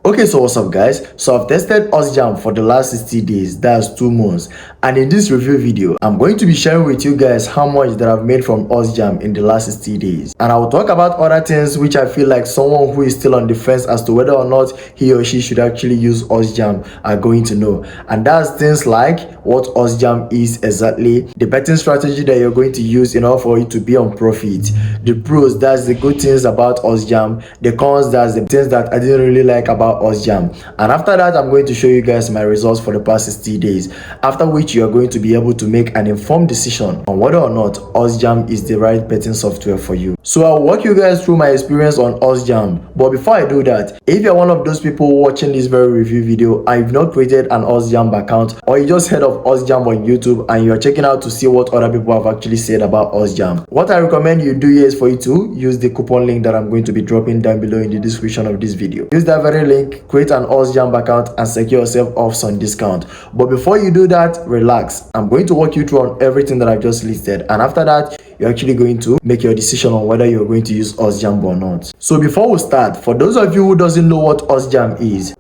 Okay, so what's up guys? So I've tested OddsJam for the last 60 days, that's 2 months, and in this review video I'm going to be sharing with you guys how much that I've made from OddsJam in the last 60 days, and I will talk about other things which I feel like someone who is still on the fence as to whether or not he or she should actually use OddsJam are going to know. And that's things like what OddsJam is exactly, the betting strategy that you're going to use in order for it to be on profit, the pros, that's the good things about OddsJam, the cons, that's the things that I didn't really like about OddsJam. And after that I'm going to show you guys my results for the past 60 days, after which you are going to be able to make an informed decision on whether or not OddsJam is the right betting software for you. So I'll walk you guys through my experience on OddsJam, but before I do that, if you're one of those people watching this very review video and you've not created an OddsJam account, or you just heard of OddsJam on YouTube and you're checking out to see what other people have actually said about OddsJam, what I recommend you do here is for you to use the coupon link that I'm going to be dropping down below in the description of this video. Use that very link, create an OddsJam account and secure yourself off some discount. But before you do that, relax. I'm going to walk you through on everything that I just listed, and after that you're actually going to make your decision on whether you're going to use OddsJam or not. So before we start, for those of you who doesn't know what OddsJam is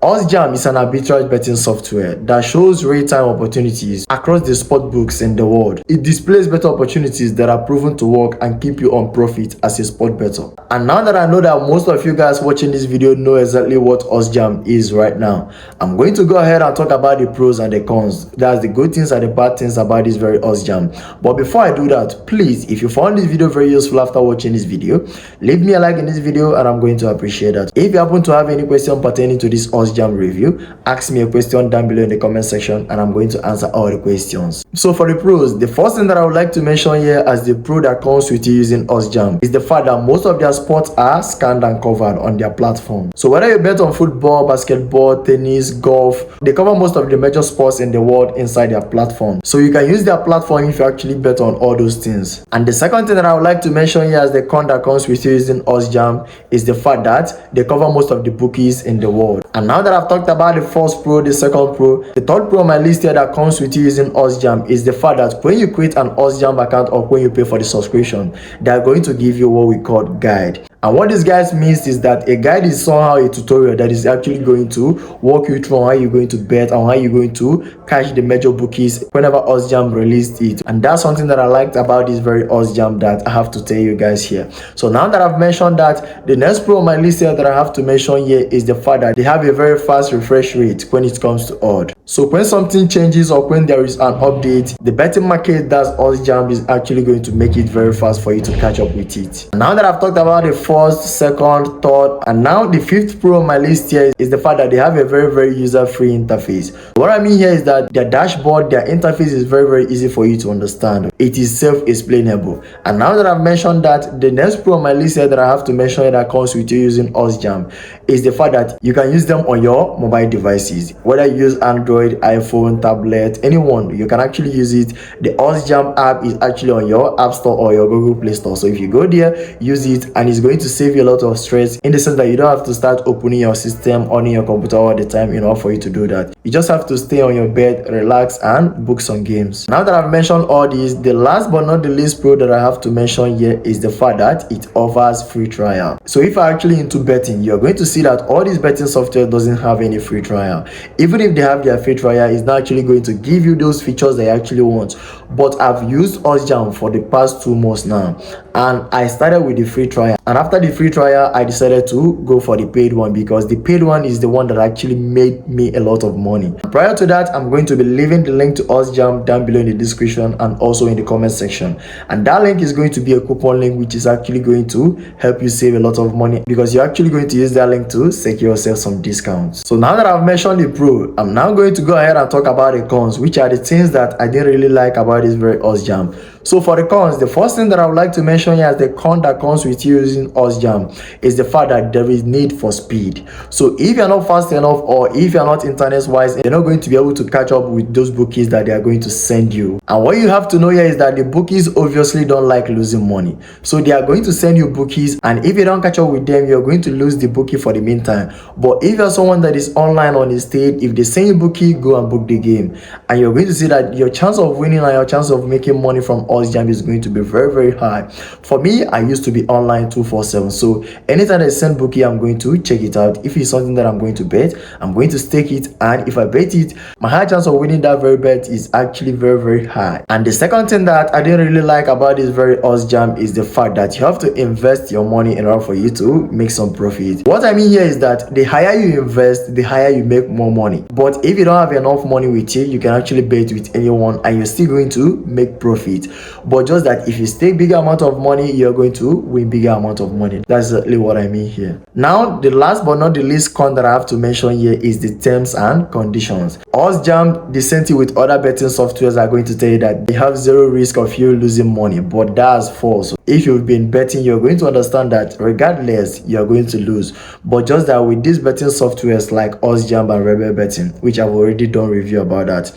an arbitrage betting software that shows real-time opportunities across the sport books in the world. It displays better opportunities that are proven to work and keep you on profit as a sport bettor. And now that I know that most of you guys watching this video know exactly what OddsJam is right now, I'm going to go ahead and talk about the pros and the cons. That's the good things and the bad things about this very OddsJam. But before I do that, please, if you found this video very useful after watching this video, leave me a like in this video and I'm going to appreciate that. If you happen to have any question pertaining to this OddsJam review, ask me a question down below in the comment section and I'm going to answer all the questions. So for the pros, the first thing that I would like to mention here as the pro that comes with you using OddsJam is the fact that most of their sports are scanned and covered on their platform. So whether you bet on football, basketball, tennis, golf, they cover most of the major sports in the world inside their platform. So you can use their platform if you actually bet on all those things. And the second thing that I would like to mention here as the con that comes with you using OddsJam is the fact that they cover most of the bookies in the world. And now that I've talked about the first pro, the second pro, the third pro on my list here that comes with you using OddsJam is the fact that when you create an OddsJam account or when you pay for the subscription, they are going to give you what we call guide. And what this guide means is that a guide is somehow a tutorial that is actually going to walk you through on how you're going to bet and how you're going to catch the major bookies whenever OddsJam released it. And that's something that I liked about this very OddsJam that I have to tell you guys here. So now that I've mentioned that, the next pro on my list here that I have to mention here is the fact that they have a very fast refresh rate when it comes to odd. So when something changes or when there is an update, the betting market, that's OddsJam, is actually going to make it very fast for you to catch up with it. And now that I've talked about the first, second, third, and now the fifth pro on my list here is the fact that they have a very user-free interface. What I mean here is that their dashboard, their interface is very easy for you to understand. It is self-explainable. And now that I've mentioned that, the next pro on my list here that I have to mention that comes with you using OddsJam is the fact that you can use them on your mobile devices, whether you use Android, iPhone, tablet, anyone, you can actually use it. The OddsJam app is actually on your App Store or your Google Play Store. So if you go there, use it, and it's going to save you a lot of stress in the sense that you don't have to start opening your system on your computer all the time in order for you to do that. You just have to stay on your bed, relax, and book some games. Now that I've mentioned all these, the last but not the least pro that I have to mention here is the fact that it offers free trial. So if you're actually into betting, you're going to see that all these betting software doesn't have any free trial. Even if they have their free trial, it's not actually going to give you those features that you actually want. But I've used OddsJam for the past 2 months now, and I started with the free trial, and after the free trial I decided to go for the paid one because the paid one is the one that actually made me a lot of money. Prior to that, I'm going to be leaving the link to OddsJam down below in the description and also in the comment section, and that link is going to be a coupon link which is actually going to help you save a lot of money because you're actually going to use that link to secure yourself some discounts. So now that I've mentioned the pro, I'm now going to go ahead and talk about the cons, which are the things that I didn't really like about this very OddsJam. So for the cons, the first thing that I would like to mention here as the con that comes with using OddsJam is the fact that there is need for speed. So if you're not fast enough or if you're not internet wise, you're not going to be able to catch up with those bookies that they are going to send you. And what you have to know here is that the bookies obviously don't like losing money. So they are going to send you bookies, and if you don't catch up with them, you're going to lose the bookie for the meantime. But if you're someone that is online on the state, if they send you bookie, go and book the game. And you're going to see that your chance of winning and your chance of making money from OddsJam is going to be very, very high. For me, I used to be online 247. So anytime I send bookie, I'm going to check it out. If it's something that I'm going to bet, I'm going to stake it, and if I bet it, my high chance of winning that very bet is actually very, very high. And the second thing that I didn't really like about this very OddsJam is the fact that you have to invest your money in order for you to make some profit. What I mean here is that the higher you invest, the higher you make more money. But if you don't have enough money with you, you can actually bet with anyone and you're still going to make profit. But just that if you stake bigger amount of money, you're going to win bigger amount of money. That's exactly what I mean here. Now, the last but not the least con that I have to mention here is the terms and conditions. OddsJam, the same thing with other betting softwares, are going to tell you that they have zero risk of you losing money, but that's false. If you've been betting, you're going to understand that regardless, you're going to lose. But just that with these betting softwares like OddsJam and Rebel Betting, which I've already done review about that,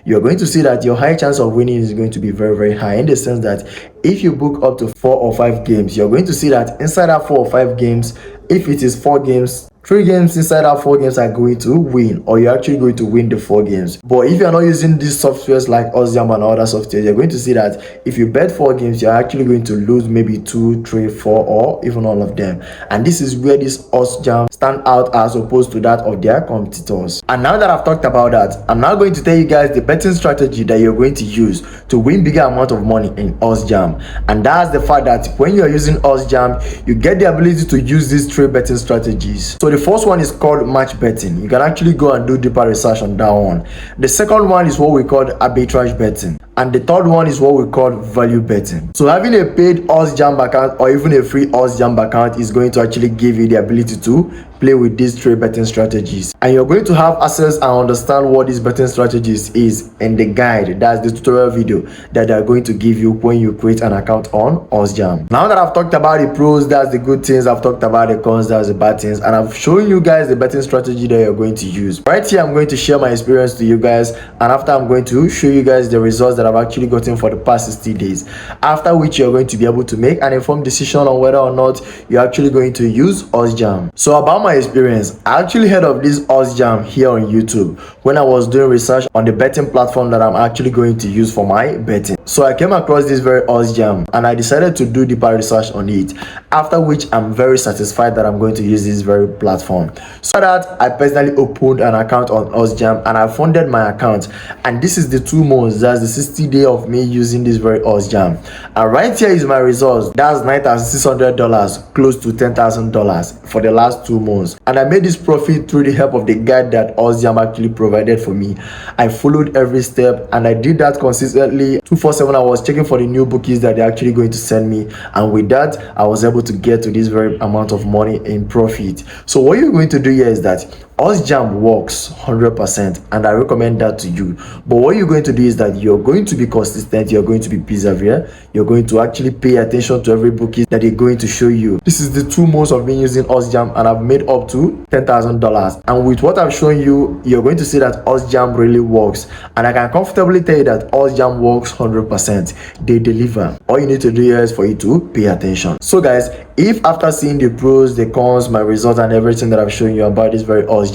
you're going to see that your high chance of winning is going to be very, very high, in the sense that if you book up to 4 or 5 games, you're going to see that inside that 4 or 5 games, if it is 4 games, 3 games inside that 4 games are going to win, or you're actually going to win the 4 games. But if you're not using these softwares like OddsJam and other softwares, you're going to see that if you bet 4 games, you're actually going to lose maybe 2, 3, 4, or even all of them. And this is where this OddsJam stand out as opposed to that of their competitors. And now that I've talked about that, I'm now going to tell you guys the betting strategy that you're going to use to win bigger amount of money in OddsJam. And that's the fact that when you're using OddsJam, you get the ability to use these 3 betting strategies. So the first one is called match betting. You can actually go and do deeper research on that one. The second one is what we call arbitrage betting, and the third one is what we call value betting. So having a paid OddsJam account or even a free OddsJam account is going to actually give you the ability to play with these 3 betting strategies, and you're going to have access and understand what these betting strategies is in the guide. That's the tutorial video that they're going to give you when you create an account on OddsJam. Now that I've talked about the pros, that's the good things, I've talked about the cons, that's the bad things, and I've shown you guys the betting strategy that you're going to use. Right here, I'm going to share my experience to you guys, and after I'm going to show you guys the results that I've actually gotten for the past 60 days, after which you're going to be able to make an informed decision on whether or not you're actually going to use OddsJam. So about my experience, I actually heard of this OddsJam here on YouTube when I was doing research on the betting platform that I'm actually going to use for my betting. So I came across this very OddsJam and I decided to do deeper research on it, after which I'm very satisfied that I'm going to use this very platform. So that I personally opened an account on OddsJam and I funded my account, and this is the 2 months, that's the 60 day of me using this very OddsJam. And right here is my results. That's $9,600, close to $10,000 for the last 2 months. And I made this profit through the help of the guide that OddsJam actually provided for me. I followed every step and I did that consistently. 247, I was checking for the new bookies that they're actually going to send me, and with that I was able to get to this very amount of money in profit. So what you're going to do here is that OddsJam works 100% and I recommend that to you. But what you're going to do is that you're going to be consistent, you're going to be persevere, you're going to actually pay attention to every bookie that they're going to show you. This is the 2 months of me using OddsJam and I've made up to $10,000. And with what I've shown you, you're going to see that OddsJam really works. And I can comfortably tell you that OddsJam works 100%. They deliver. All you need to do here is for you to pay attention. So guys, if after seeing the pros, the cons, my results and everything that I've shown you about this very OddsJam,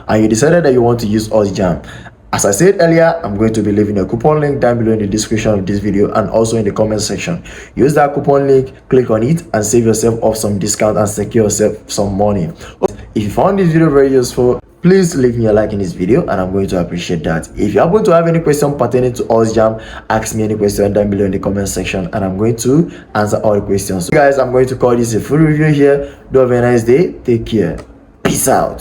and you decided that you want to use OddsJam, as I said earlier, I'm going to be leaving a coupon link down below in the description of this video and also in the comment section. Use that coupon link, click on it and save yourself off some discount and secure yourself some money. If you found this video very useful, please leave me a like in this video and I'm going to appreciate that. If you happen to have any question pertaining to OddsJam, ask me any question down below in the comment section and I'm going to answer all the questions. So guys, I'm going to call this a full review here. Do have a nice day. Take care. Peace out.